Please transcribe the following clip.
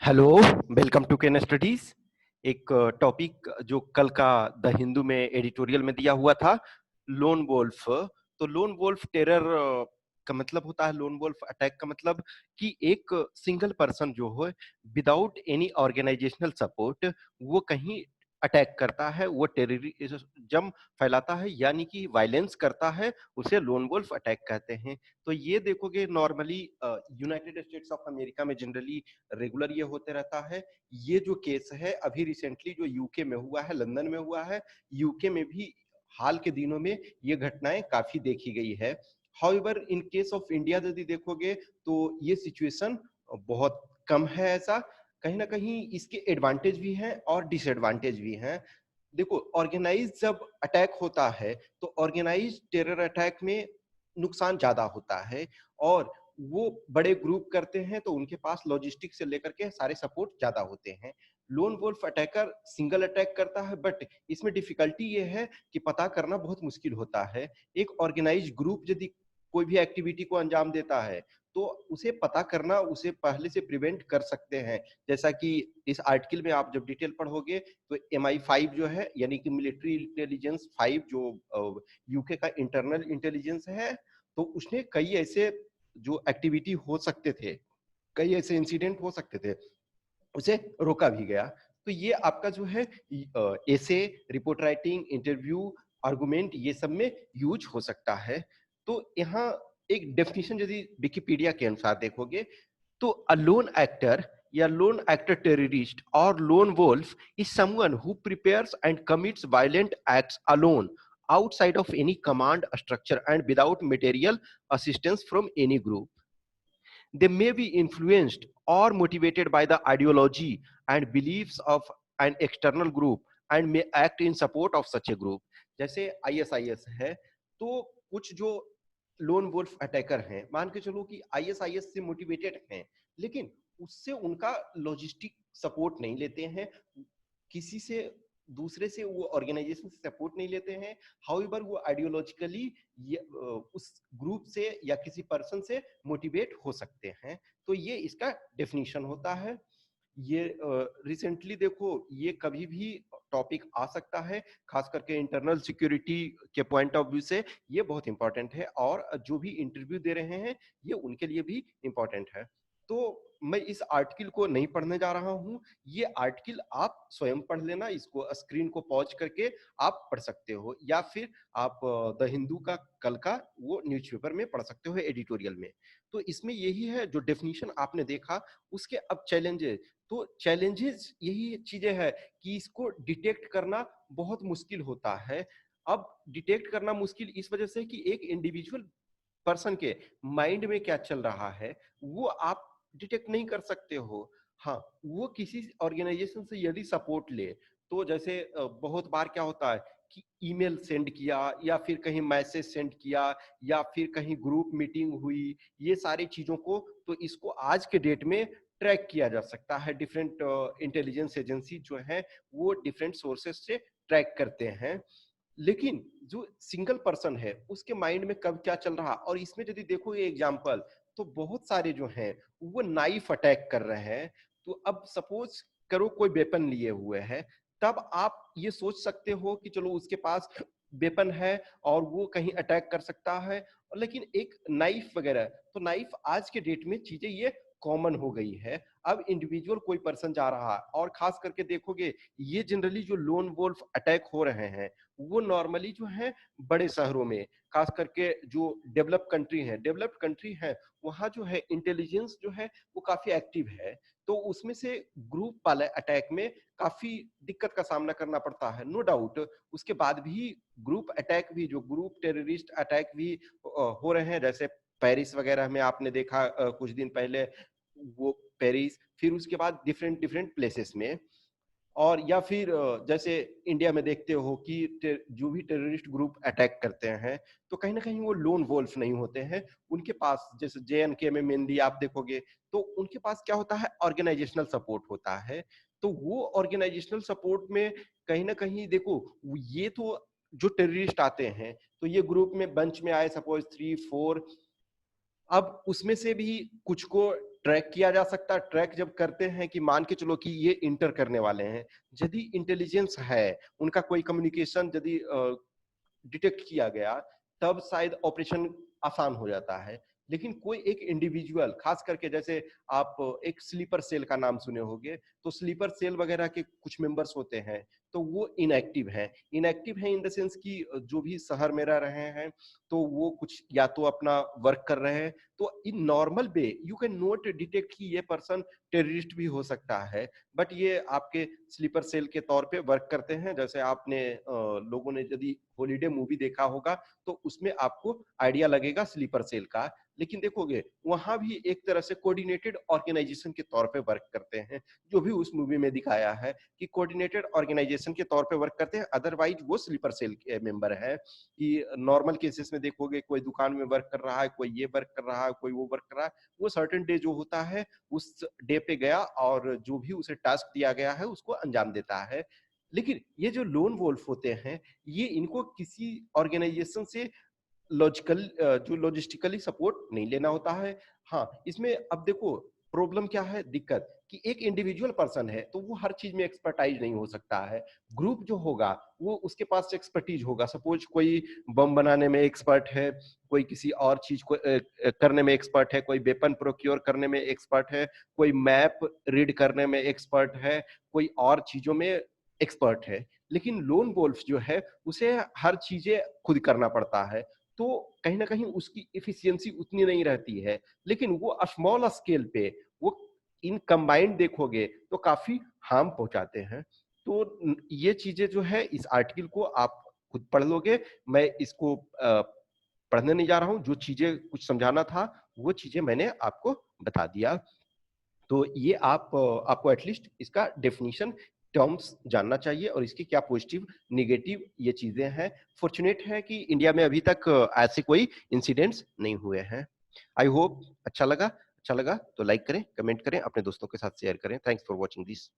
Hello, welcome to Ken Studies. एक topic जो कल का द हिंदू में एडिटोरियल में दिया हुआ था, लोन वोल्फ। तो लोन वोल्फ टेरर का मतलब होता है, लोन वोल्फ अटैक का मतलब कि एक सिंगल पर्सन जो हो विदाउट एनी ऑर्गेनाइजेशनल सपोर्ट वो कहीं अटैक करता है, वो टेररिज्म फैलाता है, यानी कि वायलेंस करता है, उसे लोन वोल्फ अटैक कहते हैं। तो ये देखोगे normally United states of America में जनरली रेगुलर ये होते रहता है। ये जो केस है अभी रिसेंटली जो यूके में हुआ है, लंदन में हुआ है, यूके में भी हाल के दिनों में ये घटनाएं काफी देखी गई है। However in case of India यदि देखोगे तो ये सिचुएशन बहुत कम है। ऐसा कहीं ना कहीं इसके एडवांटेज भी हैं और डिसएडवांटेज भी हैं। देखो, ऑर्गेनाइज जब अटैक होता है तो ऑर्गेनाइज टेरर अटैक में नुकसान ज्यादा होता है, और वो बड़े ग्रुप करते हैं तो उनके पास लॉजिस्टिक से लेकर के सारे सपोर्ट ज्यादा होते हैं। Lone wolf attacker single attack करता है, बट इसमें डिफिकल्टी ये है कि पता करना बहुत मुश्किल होता है। एक ऑर्गेनाइज ग्रुप यदि कोई भी एक्टिविटी को अंजाम देता है तो उसे पता करना, उसे पहले से प्रिवेंट कर सकते हैं। जैसा कि इस आर्टिकल में आप जब डिटेल पढ़ोगे तो MI5 जो है, यानी कि मिलिट्री इंटेलिजेंस 5, जो यूके का इंटरनल इंटेलिजेंस है, तो उसने कई ऐसे जो एक्टिविटी हो सकते थे, कई ऐसे इंसिडेंट हो सकते थे, उसे रोका भी गया। तो ये आपका जो है एसे, रिपोर्ट राइटिंग, इंटरव्यू, आर्गुमेंट, ये सब में यूज हो सकता है। तो यहाँ एक डेफिनेशन यदि विकिपीडिया के अनुसार देखोगे तो अ लोन एक्टर या लोन एक्टर टेररिस्ट और lone wolf is someone who prepares and commits violent acts alone outside of any command structure and without material assistance from any group. They may be influenced or motivated by the ideology and beliefs of an external group and may act in support of such a group. जैसे ISIS है, तो कुछ जो lone wolf attacker हैं, मान के चलो कि ISIS से मोटिवेटेड हैं, लेकिन उससे उनका लॉजिस्टिक सपोर्ट नहीं लेते हैं, किसी से दूसरे से वो ऑर्गेनाइजेशन से सपोर्ट नहीं लेते हैं। हाउएवर वो आइडियोलॉजिकली उस ग्रुप से या किसी पर्सन से मोटिवेट हो सकते हैं। तो ये इसका डेफिनेशन होता है। ये रिसेंटली देखो, ये कभी भी टॉपिक आ सकता है, खास करके इंटरनल सिक्योरिटी के पॉइंट ऑफ व्यू से ये बहुत इंपॉर्टेंट है, और जो भी इंटरव्यू दे रहे हैं ये उनके लिए भी इंपॉर्टेंट है। तो मैं इस आर्टिकल को नहीं पढ़ने जा रहा हूँ, ये आर्टिकल आप स्वयं पढ़ लेना, इसको स्क्रीन को पॉज करके आप पढ़ सकते हो, या फिर आप द हिंदू का कल का वो न्यूज़पेपर में पढ़ सकते हो एडिटोरियल में। तो इसमें यही है जो डेफिनेशन आपने देखा। उसके अब चैलेंजेस, तो चैलेंजेस यही चीजें है कि इसको डिटेक्ट करना बहुत मुश्किल होता है। अब डिटेक्ट करना मुश्किल इस वजह से कि एक इंडिविजुअल पर्सन के माइंड में क्या चल रहा है वो आप डिटेक्ट नहीं कर सकते हो। हाँ, वो किसी ऑर्गेनाइजेशन से यदि सपोर्ट ले, तो जैसे बहुत बार क्या होता है कि ईमेल सेंड किया, या फिर कहीं मैसेज सेंड किया, या फिर कहीं ग्रुप मीटिंग हुई, ये सारी चीजों को, तो इसको आज के डेट में ट्रैक किया जा सकता है। डिफरेंट इंटेलिजेंस एजेंसी जो है वो डिफरेंट सोर्सेस से ट्रैक करते हैं। लेकिन जो सिंगल पर्सन है उसके माइंड में कब क्या चल रहा, और इसमें यदि देखोगे एग्जांपल, तो बहुत सारे जो हैं वो नाइफ अटैक कर रहे हैं। तो अब सपोज करो कोई वेपन लिए हुए है, तब आप ये सोच सकते हो कि चलो उसके पास वेपन है और वो कहीं अटैक कर सकता है। लेकिन एक नाइफ वगैरह, तो नाइफ आज के डेट में चीजें ये कॉमन हो गई है। अब इंडिविजुअल कोई पर्सन जा रहा है, और खास करके देखोगे ये जनरली जो लोन वोल्फ अटैक हो रहे हैं वो नॉर्मली जो है बड़े शहरों में, खास करके जो डेवलप्ड कंट्री है, वहाँ जो है इंटेलिजेंस जो है वो काफी एक्टिव है। तो उसमें से ग्रुप वाले अटैक में काफी दिक्कत का सामना करना पड़ता है, नो डाउट। उसके बाद भी ग्रुप अटैक भी, जो ग्रुप टेररिस्ट अटैक भी हो रहे हैं, जैसे पेरिस वगैरह में आपने देखा कुछ दिन पहले, वो पेरिस, फिर उसके बाद डिफरेंट डिफरेंट प्लेसेस में। और या फिर जैसे इंडिया में देखते हो कि जो भी टेररिस्ट ग्रुप अटैक करते हैं तो कहीं ना कहीं वो लोन वोल्फ नहीं होते हैं। उनके पास, जैसे JNK में मेनली आप देखोगे, तो उनके पास क्या होता है, ऑर्गेनाइजेशनल सपोर्ट होता है। तो वो ऑर्गेनाइजेशनल सपोर्ट में कहीं ना कहीं देखो, ये तो जो टेररिस्ट आते हैं तो ये ग्रुप में बंच में आए, सपोज 3 4, अब उसमें से भी कुछ को ट्रैक किया जा सकता है। ट्रैक जब करते हैं कि मान के चलो कि ये इंटर करने वाले हैं, यदि इंटेलिजेंस है, उनका कोई कम्युनिकेशन यदि डिटेक्ट किया गया, तब शायद ऑपरेशन आसान हो जाता है। लेकिन कोई एक इंडिविजुअल, खास करके जैसे आप एक स्लीपर सेल का नाम सुने होंगे, तो स्लीपर सेल वगैरह के कुछ मेंबर्स होते हैं, तो वो इनएक्टिव हैं। इनएक्टिव हैं इन द सेंस कि जो भी शहर में रह रहे हैं, तो वो कुछ या तो अपना वर्क कर रहे हैं, तो in normal way you can not detect कि ये पर्सन टेररिस्ट भी हो सकता है, बट ये आपके स्लीपर सेल के तौर पे वर्क करते हैं। जैसे आपने लोगों ने यदि हॉलीडे मूवी देखा होगा, तो उसमें आपको आइडिया लगेगा स्लीपर सेल का। लेकिन देखोगे वहां भी एक तरह से कोऑर्डिनेटेड ऑर्गेनाइजेशन के तौर पे वर्क करते हैं, जो भी उस मूवी में दिखाया है कि कोऑर्डिनेटेड ऑर्गेनाइजेशन के तौर पे वर्क करते हैं। अदरवाइज वो स्लीपर सेल के मेंबर है। कि नॉर्मल केसेस में देखोगे कोई दुकान में वर्क कर रहा है, कोई ये वर्क कर रहा है, कोई वो वर्क कर रहा है, वो सर्टेन डे जो होता है उस डे पे गया और जो भी उसे टास्क दिया गया है उसको अंजाम देता है। लेकिन ये जो लोन वोल्फ होते हैं, ये इनको किसी ऑर्गेनाइजेशन से जो लॉजिस्टिकली सपोर्ट नहीं लेना होता है। हाँ, इसमें अब देखो प्रॉब्लम क्या है, दिक्कत कि एक इंडिविजुअल पर्सन है तो वो हर चीज में एक्सपर्टाइज नहीं हो सकता है। ग्रुप जो होगा वो उसके पास एक्सपर्टीज होगा। सपोज कोई बम बनाने में एक्सपर्ट है, कोई किसी और चीज को करने में एक्सपर्ट है, कोई वेपन प्रोक्योर करने में एक्सपर्ट है, कोई मैप रीड करने में एक्सपर्ट है, कोई और चीजों में एक्सपर्ट है। लेकिन लोन वोल्फ जो है उसे हर चीजें खुद करना पड़ता है, तो कहीं ना कहीं उसकी एफिशिएंसी उतनी नहीं रहती है। लेकिन वो स्मॉल स्केल पे वो इन कंबाइंड देखोगे तो काफी हार्म पहुंचाते हैं। तो ये चीजें जो है इस आर्टिकल को आप खुद पढ़ लोगे। मैं इसको पढ़ने नहीं जा रहा हूं। जो चीजें कुछ समझाना था वो चीजें मैंने आपको बता दिया। तो ये आपको एटलीस्ट इसका डेफिनेशन टर्म्स जानना चाहिए और इसकी क्या पॉजिटिव नेगेटिव ये चीजें हैं। फॉर्चुनेट है कि इंडिया में अभी तक ऐसे कोई इंसिडेंट्स नहीं हुए हैं। आई होप अच्छा लगा तो लाइक करें, कमेंट करें, अपने दोस्तों के साथ शेयर करें। Thanks for watching this.